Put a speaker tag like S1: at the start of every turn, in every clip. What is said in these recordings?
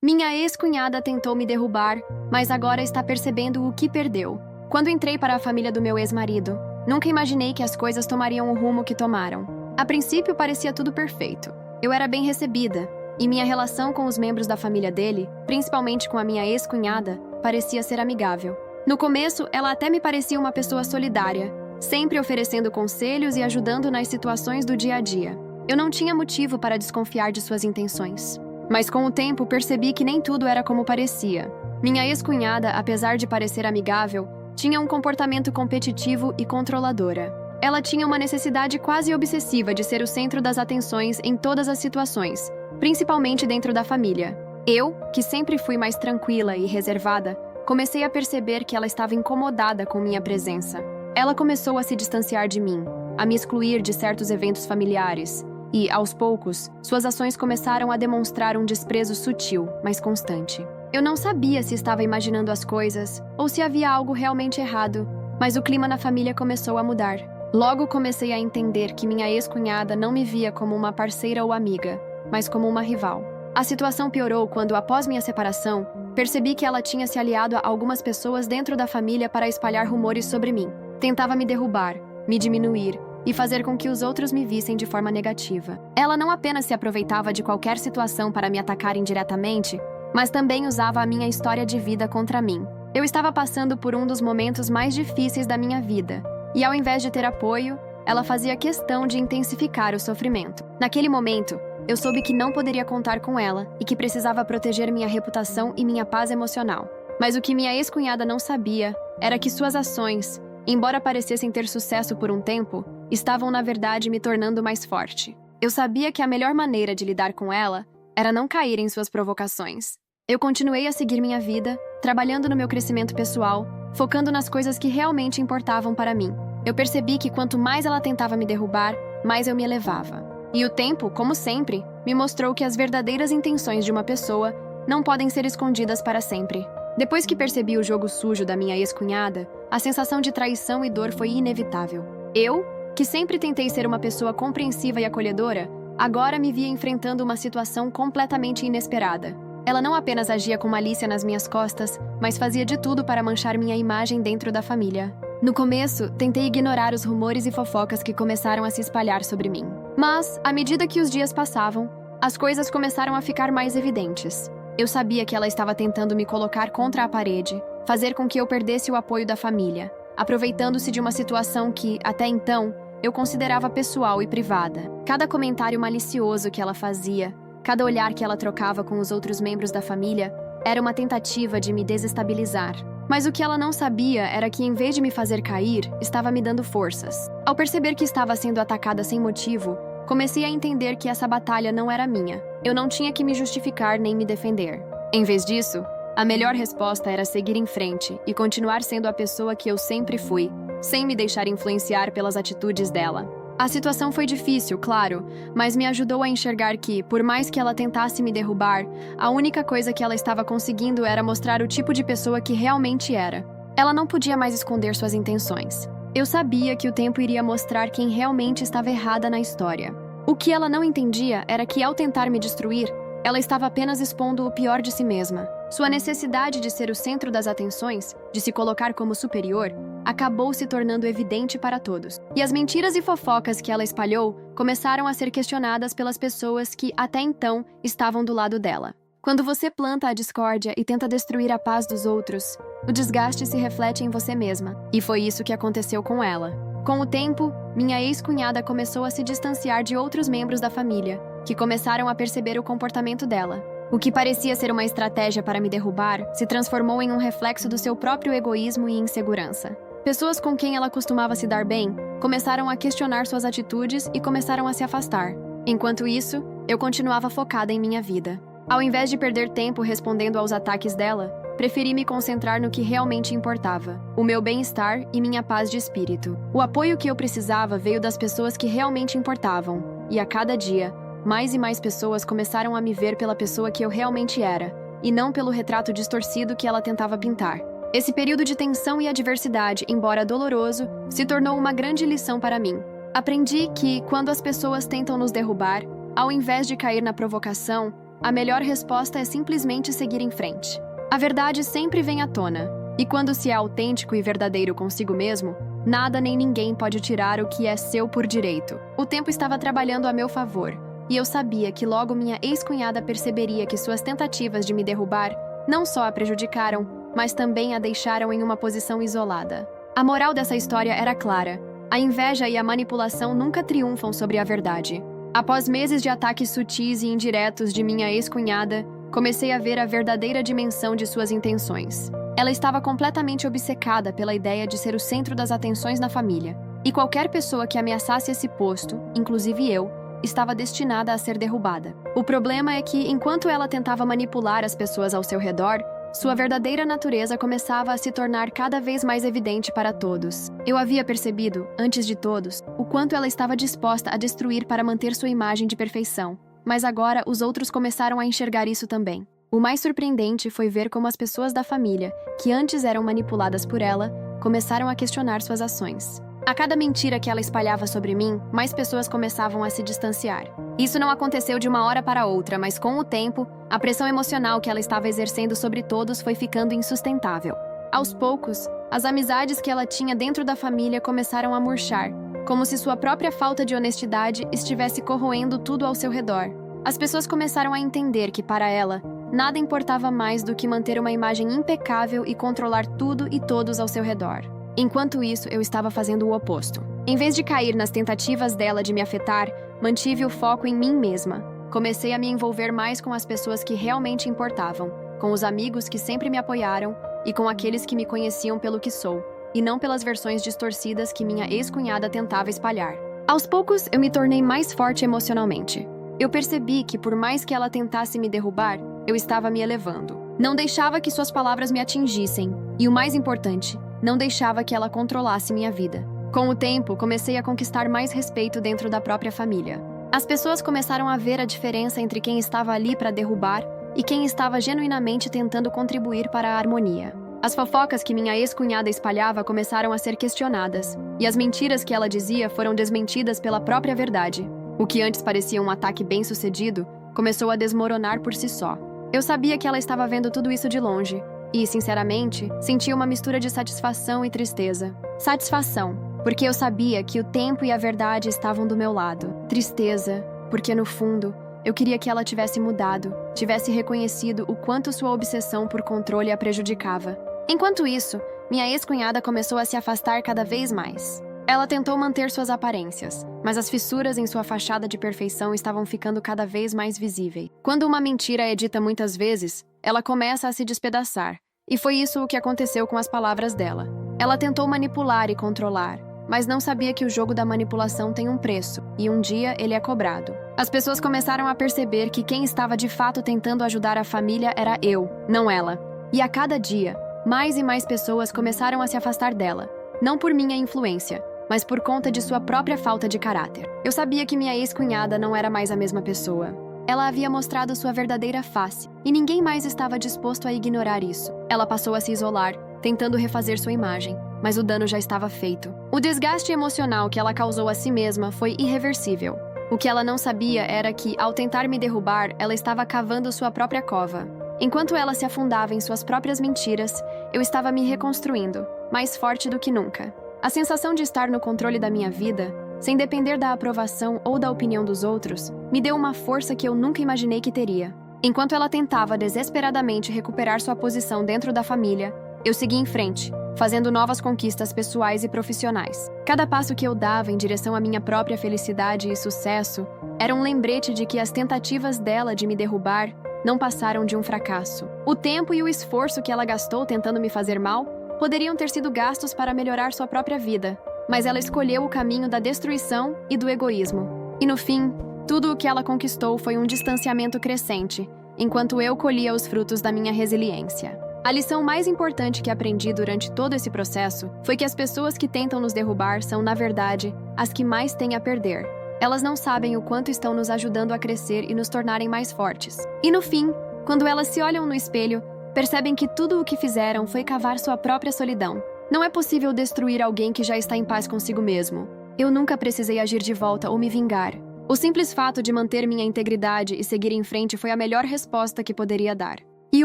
S1: Minha ex-cunhada tentou me derrubar, mas agora está percebendo o que perdeu. Quando entrei para a família do meu ex-marido, nunca imaginei que as coisas tomariam o rumo que tomaram. A princípio parecia tudo perfeito. Eu era bem recebida, e minha relação com os membros da família dele, principalmente com a minha ex-cunhada, parecia ser amigável. No começo, ela até me parecia uma pessoa solidária, sempre oferecendo conselhos e ajudando nas situações do dia a dia. Eu não tinha motivo para desconfiar de suas intenções. Mas com o tempo percebi que nem tudo era como parecia. Minha ex-cunhada, apesar de parecer amigável, tinha um comportamento competitivo e controladora. Ela tinha uma necessidade quase obsessiva de ser o centro das atenções em todas as situações, principalmente dentro da família. Eu, que sempre fui mais tranquila e reservada, comecei a perceber que ela estava incomodada com minha presença. Ela começou a se distanciar de mim, a me excluir de certos eventos familiares, e, aos poucos, suas ações começaram a demonstrar um desprezo sutil, mas constante. Eu não sabia se estava imaginando as coisas ou se havia algo realmente errado, mas o clima na família começou a mudar. Logo comecei a entender que minha ex-cunhada não me via como uma parceira ou amiga, mas como uma rival. A situação piorou quando, após minha separação, percebi que ela tinha se aliado a algumas pessoas dentro da família para espalhar rumores sobre mim. Tentava me derrubar, me diminuir e fazer com que os outros me vissem de forma negativa. Ela não apenas se aproveitava de qualquer situação para me atacar indiretamente, mas também usava a minha história de vida contra mim. Eu estava passando por um dos momentos mais difíceis da minha vida, e ao invés de ter apoio, ela fazia questão de intensificar o sofrimento. Naquele momento, eu soube que não poderia contar com ela e que precisava proteger minha reputação e minha paz emocional. Mas o que minha ex-cunhada não sabia era que suas ações, embora parecessem ter sucesso por um tempo, estavam na verdade me tornando mais forte. Eu sabia que a melhor maneira de lidar com ela era não cair em suas provocações. Eu continuei a seguir minha vida, trabalhando no meu crescimento pessoal, focando nas coisas que realmente importavam para mim. Eu percebi que quanto mais ela tentava me derrubar, mais eu me elevava. E o tempo, como sempre, me mostrou que as verdadeiras intenções de uma pessoa não podem ser escondidas para sempre. Depois que percebi o jogo sujo da minha ex-cunhada, a sensação de traição e dor foi inevitável. Eu, que sempre tentei ser uma pessoa compreensiva e acolhedora, agora me via enfrentando uma situação completamente inesperada. Ela não apenas agia com malícia nas minhas costas, mas fazia de tudo para manchar minha imagem dentro da família. No começo, tentei ignorar os rumores e fofocas que começaram a se espalhar sobre mim. Mas, à medida que os dias passavam, as coisas começaram a ficar mais evidentes. Eu sabia que ela estava tentando me colocar contra a parede, fazer com que eu perdesse o apoio da família, aproveitando-se de uma situação que, até então, eu considerava pessoal e privada. Cada comentário malicioso que ela fazia, cada olhar que ela trocava com os outros membros da família, era uma tentativa de me desestabilizar. Mas o que ela não sabia era que, em vez de me fazer cair, estava me dando forças. Ao perceber que estava sendo atacada sem motivo, comecei a entender que essa batalha não era minha. Eu não tinha que me justificar nem me defender. Em vez disso, a melhor resposta era seguir em frente e continuar sendo a pessoa que eu sempre fui, sem me deixar influenciar pelas atitudes dela. A situação foi difícil, claro, mas me ajudou a enxergar que, por mais que ela tentasse me derrubar, a única coisa que ela estava conseguindo era mostrar o tipo de pessoa que realmente era. Ela não podia mais esconder suas intenções. Eu sabia que o tempo iria mostrar quem realmente estava errada na história. O que ela não entendia era que, ao tentar me destruir, ela estava apenas expondo o pior de si mesma. Sua necessidade de ser o centro das atenções, de se colocar como superior, acabou se tornando evidente para todos. E as mentiras e fofocas que ela espalhou começaram a ser questionadas pelas pessoas que, até então, estavam do lado dela. Quando você planta a discórdia e tenta destruir a paz dos outros, o desgaste se reflete em você mesma. E foi isso que aconteceu com ela. Com o tempo, minha ex-cunhada começou a se distanciar de outros membros da família, que começaram a perceber o comportamento dela. O que parecia ser uma estratégia para me derrubar se transformou em um reflexo do seu próprio egoísmo e insegurança. Pessoas com quem ela costumava se dar bem começaram a questionar suas atitudes e começaram a se afastar. Enquanto isso, eu continuava focada em minha vida. Ao invés de perder tempo respondendo aos ataques dela, preferi me concentrar no que realmente importava: o meu bem-estar e minha paz de espírito. O apoio que eu precisava veio das pessoas que realmente importavam, e a cada dia, mais e mais pessoas começaram a me ver pela pessoa que eu realmente era, e não pelo retrato distorcido que ela tentava pintar. Esse período de tensão e adversidade, embora doloroso, se tornou uma grande lição para mim. Aprendi que, quando as pessoas tentam nos derrubar, ao invés de cair na provocação, a melhor resposta é simplesmente seguir em frente. A verdade sempre vem à tona, e quando se é autêntico e verdadeiro consigo mesmo, nada nem ninguém pode tirar o que é seu por direito. O tempo estava trabalhando a meu favor, e eu sabia que logo minha ex-cunhada perceberia que suas tentativas de me derrubar não só a prejudicaram, mas também a deixaram em uma posição isolada. A moral dessa história era clara: a inveja e a manipulação nunca triunfam sobre a verdade. Após meses de ataques sutis e indiretos de minha ex-cunhada, comecei a ver a verdadeira dimensão de suas intenções. Ela estava completamente obcecada pela ideia de ser o centro das atenções na família, e qualquer pessoa que ameaçasse esse posto, inclusive eu, estava destinada a ser derrubada. O problema é que, enquanto ela tentava manipular as pessoas ao seu redor, sua verdadeira natureza começava a se tornar cada vez mais evidente para todos. Eu havia percebido, antes de todos, o quanto ela estava disposta a destruir para manter sua imagem de perfeição. Mas agora os outros começaram a enxergar isso também. O mais surpreendente foi ver como as pessoas da família, que antes eram manipuladas por ela, começaram a questionar suas ações. A cada mentira que ela espalhava sobre mim, mais pessoas começavam a se distanciar. Isso não aconteceu de uma hora para outra, mas com o tempo, a pressão emocional que ela estava exercendo sobre todos foi ficando insustentável. Aos poucos, as amizades que ela tinha dentro da família começaram a murchar, como se sua própria falta de honestidade estivesse corroendo tudo ao seu redor. As pessoas começaram a entender que, para ela, nada importava mais do que manter uma imagem impecável e controlar tudo e todos ao seu redor. Enquanto isso, eu estava fazendo o oposto. Em vez de cair nas tentativas dela de me afetar, mantive o foco em mim mesma. Comecei a me envolver mais com as pessoas que realmente importavam, com os amigos que sempre me apoiaram e com aqueles que me conheciam pelo que sou, e não pelas versões distorcidas que minha ex-cunhada tentava espalhar. Aos poucos, eu me tornei mais forte emocionalmente. Eu percebi que, por mais que ela tentasse me derrubar, eu estava me elevando. Não deixava que suas palavras me atingissem, e o mais importante, não deixava que ela controlasse minha vida. Com o tempo, comecei a conquistar mais respeito dentro da própria família. As pessoas começaram a ver a diferença entre quem estava ali para derrubar e quem estava genuinamente tentando contribuir para a harmonia. As fofocas que minha ex-cunhada espalhava começaram a ser questionadas, e as mentiras que ela dizia foram desmentidas pela própria verdade. O que antes parecia um ataque bem-sucedido, começou a desmoronar por si só. Eu sabia que ela estava vendo tudo isso de longe, e, sinceramente, sentia uma mistura de satisfação e tristeza. Satisfação, porque eu sabia que o tempo e a verdade estavam do meu lado. Tristeza, porque, no fundo, eu queria que ela tivesse mudado, tivesse reconhecido o quanto sua obsessão por controle a prejudicava. Enquanto isso, minha ex-cunhada começou a se afastar cada vez mais. Ela tentou manter suas aparências, mas as fissuras em sua fachada de perfeição estavam ficando cada vez mais visíveis. Quando uma mentira é dita muitas vezes, ela começa a se despedaçar, e foi isso o que aconteceu com as palavras dela. Ela tentou manipular e controlar, mas não sabia que o jogo da manipulação tem um preço, e um dia ele é cobrado. As pessoas começaram a perceber que quem estava de fato tentando ajudar a família era eu, não ela. E a cada dia, mais e mais pessoas começaram a se afastar dela, não por minha influência, mas por conta de sua própria falta de caráter. Eu sabia que minha ex-cunhada não era mais a mesma pessoa. Ela havia mostrado sua verdadeira face, e ninguém mais estava disposto a ignorar isso. Ela passou a se isolar, tentando refazer sua imagem, mas o dano já estava feito. O desgaste emocional que ela causou a si mesma foi irreversível. O que ela não sabia era que, ao tentar me derrubar, ela estava cavando sua própria cova. Enquanto ela se afundava em suas próprias mentiras, eu estava me reconstruindo, mais forte do que nunca. A sensação de estar no controle da minha vida, sem depender da aprovação ou da opinião dos outros, me deu uma força que eu nunca imaginei que teria. Enquanto ela tentava desesperadamente recuperar sua posição dentro da família, eu segui em frente, fazendo novas conquistas pessoais e profissionais. Cada passo que eu dava em direção à minha própria felicidade e sucesso era um lembrete de que as tentativas dela de me derrubar não passaram de um fracasso. O tempo e o esforço que ela gastou tentando me fazer mal poderiam ter sido gastos para melhorar sua própria vida, mas ela escolheu o caminho da destruição e do egoísmo. E no fim, tudo o que ela conquistou foi um distanciamento crescente, enquanto eu colhia os frutos da minha resiliência. A lição mais importante que aprendi durante todo esse processo foi que as pessoas que tentam nos derrubar são, na verdade, as que mais têm a perder. Elas não sabem o quanto estão nos ajudando a crescer e nos tornarem mais fortes. E no fim, quando elas se olham no espelho, percebem que tudo o que fizeram foi cavar sua própria solidão. Não é possível destruir alguém que já está em paz consigo mesmo. Eu nunca precisei agir de volta ou me vingar. O simples fato de manter minha integridade e seguir em frente foi a melhor resposta que poderia dar. E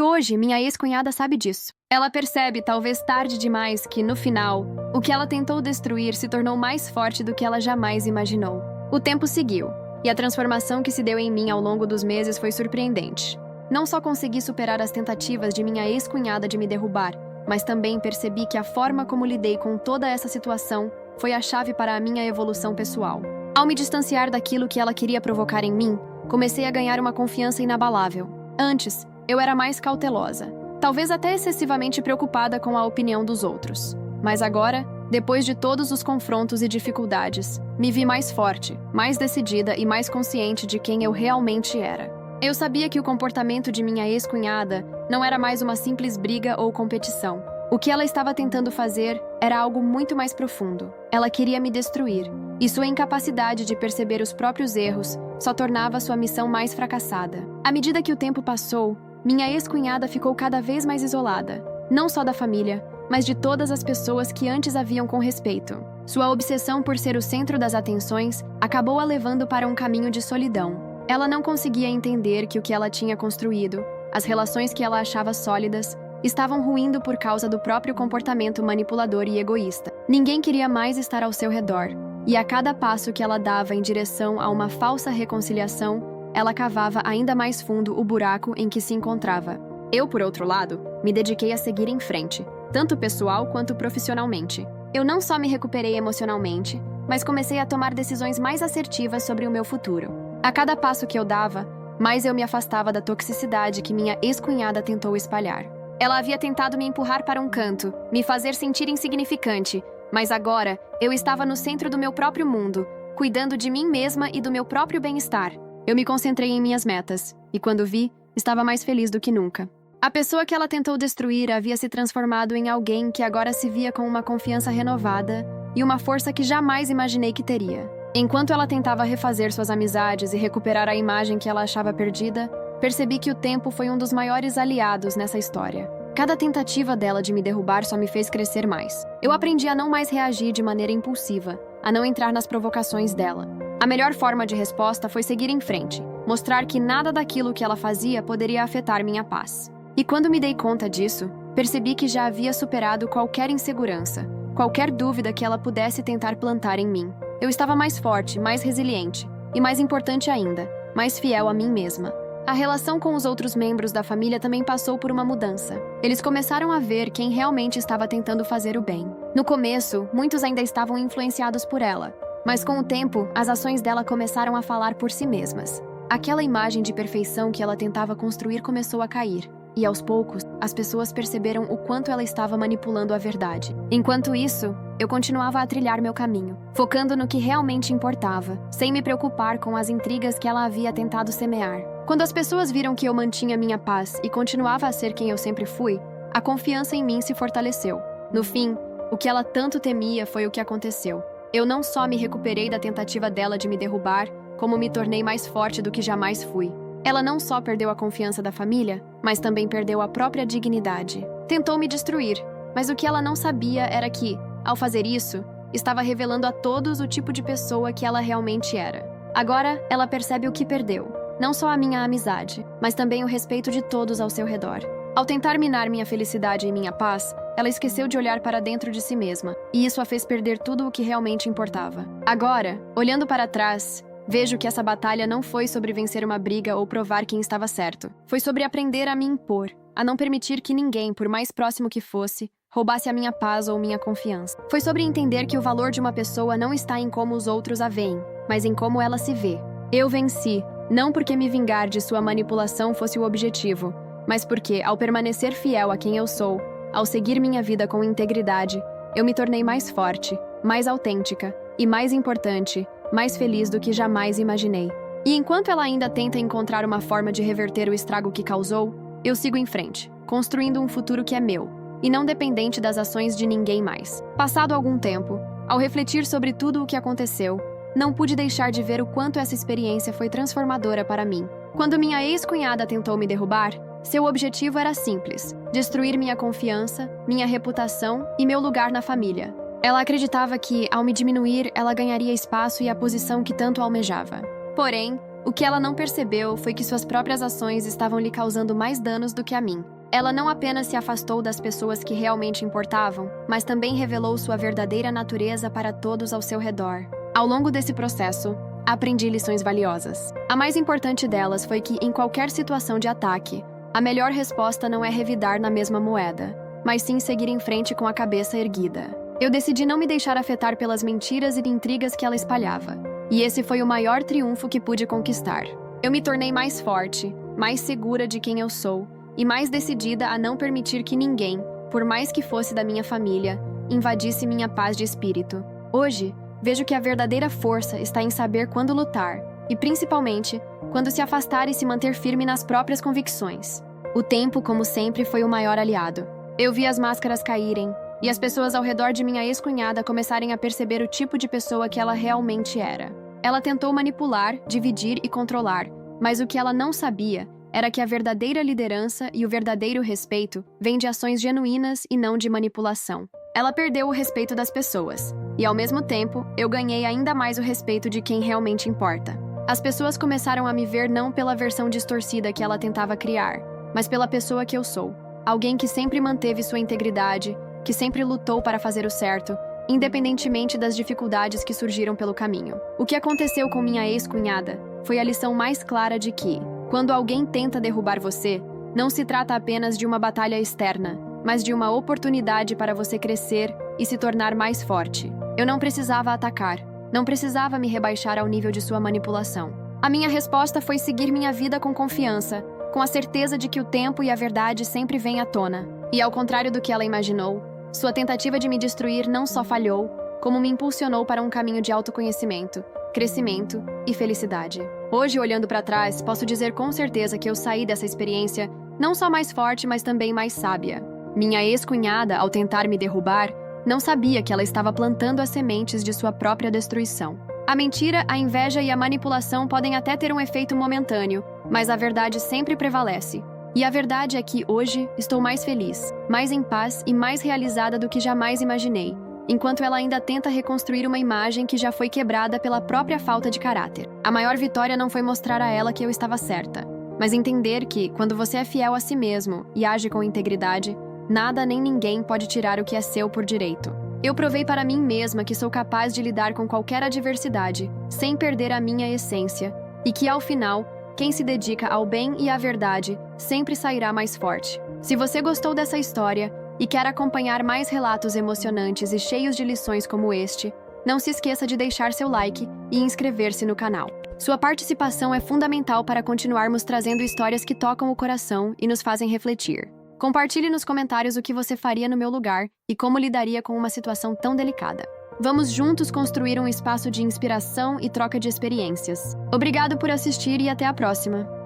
S1: hoje, minha ex-cunhada sabe disso. Ela percebe, talvez tarde demais, que, no final, o que ela tentou destruir se tornou mais forte do que ela jamais imaginou. O tempo seguiu, e a transformação que se deu em mim ao longo dos meses foi surpreendente. Não só consegui superar as tentativas de minha ex-cunhada de me derrubar, mas também percebi que a forma como lidei com toda essa situação foi a chave para a minha evolução pessoal. Ao me distanciar daquilo que ela queria provocar em mim, comecei a ganhar uma confiança inabalável. Antes, eu era mais cautelosa, talvez até excessivamente preocupada com a opinião dos outros. Mas agora, depois de todos os confrontos e dificuldades, me vi mais forte, mais decidida e mais consciente de quem eu realmente era. Eu sabia que o comportamento de minha ex-cunhada não era mais uma simples briga ou competição. O que ela estava tentando fazer era algo muito mais profundo. Ela queria me destruir, e sua incapacidade de perceber os próprios erros só tornava sua missão mais fracassada. À medida que o tempo passou, minha ex-cunhada ficou cada vez mais isolada, não só da família, mas de todas as pessoas que antes a viam com respeito. Sua obsessão por ser o centro das atenções acabou a levando para um caminho de solidão. Ela não conseguia entender que o que ela tinha construído, as relações que ela achava sólidas, estavam ruindo por causa do próprio comportamento manipulador e egoísta. Ninguém queria mais estar ao seu redor, e a cada passo que ela dava em direção a uma falsa reconciliação, ela cavava ainda mais fundo o buraco em que se encontrava. Eu, por outro lado, me dediquei a seguir em frente, tanto pessoal quanto profissionalmente. Eu não só me recuperei emocionalmente, mas comecei a tomar decisões mais assertivas sobre o meu futuro. A cada passo que eu dava, mais eu me afastava da toxicidade que minha ex-cunhada tentou espalhar. Ela havia tentado me empurrar para um canto, me fazer sentir insignificante, mas agora eu estava no centro do meu próprio mundo, cuidando de mim mesma e do meu próprio bem-estar. Eu me concentrei em minhas metas, e quando vi, estava mais feliz do que nunca. A pessoa que ela tentou destruir havia se transformado em alguém que agora se via com uma confiança renovada e uma força que jamais imaginei que teria. Enquanto ela tentava refazer suas amizades e recuperar a imagem que ela achava perdida, percebi que o tempo foi um dos maiores aliados nessa história. Cada tentativa dela de me derrubar só me fez crescer mais. Eu aprendi a não mais reagir de maneira impulsiva, a não entrar nas provocações dela. A melhor forma de resposta foi seguir em frente, mostrar que nada daquilo que ela fazia poderia afetar minha paz. E quando me dei conta disso, percebi que já havia superado qualquer insegurança, qualquer dúvida que ela pudesse tentar plantar em mim. Eu estava mais forte, mais resiliente e, mais importante ainda, mais fiel a mim mesma. A relação com os outros membros da família também passou por uma mudança. Eles começaram a ver quem realmente estava tentando fazer o bem. No começo, muitos ainda estavam influenciados por ela, mas com o tempo, as ações dela começaram a falar por si mesmas. Aquela imagem de perfeição que ela tentava construir começou a cair. E aos poucos, as pessoas perceberam o quanto ela estava manipulando a verdade. Enquanto isso, eu continuava a trilhar meu caminho, focando no que realmente importava, sem me preocupar com as intrigas que ela havia tentado semear. Quando as pessoas viram que eu mantinha minha paz e continuava a ser quem eu sempre fui, a confiança em mim se fortaleceu. No fim, o que ela tanto temia foi o que aconteceu. Eu não só me recuperei da tentativa dela de me derrubar, como me tornei mais forte do que jamais fui. Ela não só perdeu a confiança da família, mas também perdeu a própria dignidade. Tentou me destruir, mas o que ela não sabia era que, ao fazer isso, estava revelando a todos o tipo de pessoa que ela realmente era. Agora, ela percebe o que perdeu, não só a minha amizade, mas também o respeito de todos ao seu redor. Ao tentar minar minha felicidade e minha paz, ela esqueceu de olhar para dentro de si mesma, e isso a fez perder tudo o que realmente importava. Agora, olhando para trás, vejo que essa batalha não foi sobre vencer uma briga ou provar quem estava certo. Foi sobre aprender a me impor, a não permitir que ninguém, por mais próximo que fosse, roubasse a minha paz ou minha confiança. Foi sobre entender que o valor de uma pessoa não está em como os outros a veem, mas em como ela se vê. Eu venci, não porque me vingar de sua manipulação fosse o objetivo, mas porque, ao permanecer fiel a quem eu sou, ao seguir minha vida com integridade, eu me tornei mais forte, mais autêntica e, mais importante, mais feliz do que jamais imaginei. E enquanto ela ainda tenta encontrar uma forma de reverter o estrago que causou, eu sigo em frente, construindo um futuro que é meu, e não dependente das ações de ninguém mais. Passado algum tempo, ao refletir sobre tudo o que aconteceu, não pude deixar de ver o quanto essa experiência foi transformadora para mim. Quando minha ex-cunhada tentou me derrubar, seu objetivo era simples: destruir minha confiança, minha reputação e meu lugar na família. Ela acreditava que, ao me diminuir, ela ganharia espaço e a posição que tanto almejava. Porém, o que ela não percebeu foi que suas próprias ações estavam lhe causando mais danos do que a mim. Ela não apenas se afastou das pessoas que realmente importavam, mas também revelou sua verdadeira natureza para todos ao seu redor. Ao longo desse processo, aprendi lições valiosas. A mais importante delas foi que, em qualquer situação de ataque, a melhor resposta não é revidar na mesma moeda, mas sim seguir em frente com a cabeça erguida. Eu decidi não me deixar afetar pelas mentiras e intrigas que ela espalhava. E esse foi o maior triunfo que pude conquistar. Eu me tornei mais forte, mais segura de quem eu sou e mais decidida a não permitir que ninguém, por mais que fosse da minha família, invadisse minha paz de espírito. Hoje, vejo que a verdadeira força está em saber quando lutar e, principalmente, quando se afastar e se manter firme nas próprias convicções. O tempo, como sempre, foi o maior aliado. Eu vi as máscaras caírem e as pessoas ao redor de minha ex-cunhada começarem a perceber o tipo de pessoa que ela realmente era. Ela tentou manipular, dividir e controlar, mas o que ela não sabia era que a verdadeira liderança e o verdadeiro respeito vêm de ações genuínas e não de manipulação. Ela perdeu o respeito das pessoas, e ao mesmo tempo, eu ganhei ainda mais o respeito de quem realmente importa. As pessoas começaram a me ver não pela versão distorcida que ela tentava criar, mas pela pessoa que eu sou. Alguém que sempre manteve sua integridade, que sempre lutou para fazer o certo, independentemente das dificuldades que surgiram pelo caminho. O que aconteceu com minha ex-cunhada foi a lição mais clara de que, quando alguém tenta derrubar você, não se trata apenas de uma batalha externa, mas de uma oportunidade para você crescer e se tornar mais forte. Eu não precisava atacar, não precisava me rebaixar ao nível de sua manipulação. A minha resposta foi seguir minha vida com confiança, com a certeza de que o tempo e a verdade sempre vêm à tona. E ao contrário do que ela imaginou, sua tentativa de me destruir não só falhou, como me impulsionou para um caminho de autoconhecimento, crescimento e felicidade. Hoje, olhando para trás, posso dizer com certeza que eu saí dessa experiência não só mais forte, mas também mais sábia. Minha ex-cunhada, ao tentar me derrubar, não sabia que ela estava plantando as sementes de sua própria destruição. A mentira, a inveja e a manipulação podem até ter um efeito momentâneo, mas a verdade sempre prevalece. E a verdade é que, hoje, estou mais feliz, mais em paz e mais realizada do que jamais imaginei, enquanto ela ainda tenta reconstruir uma imagem que já foi quebrada pela própria falta de caráter. A maior vitória não foi mostrar a ela que eu estava certa, mas entender que, quando você é fiel a si mesmo e age com integridade, nada nem ninguém pode tirar o que é seu por direito. Eu provei para mim mesma que sou capaz de lidar com qualquer adversidade, sem perder a minha essência, e que, ao final, quem se dedica ao bem e à verdade sempre sairá mais forte. Se você gostou dessa história e quer acompanhar mais relatos emocionantes e cheios de lições como este, não se esqueça de deixar seu like e inscrever-se no canal. Sua participação é fundamental para continuarmos trazendo histórias que tocam o coração e nos fazem refletir. Compartilhe nos comentários o que você faria no meu lugar e como lidaria com uma situação tão delicada. Vamos juntos construir um espaço de inspiração e troca de experiências. Obrigado por assistir e até a próxima!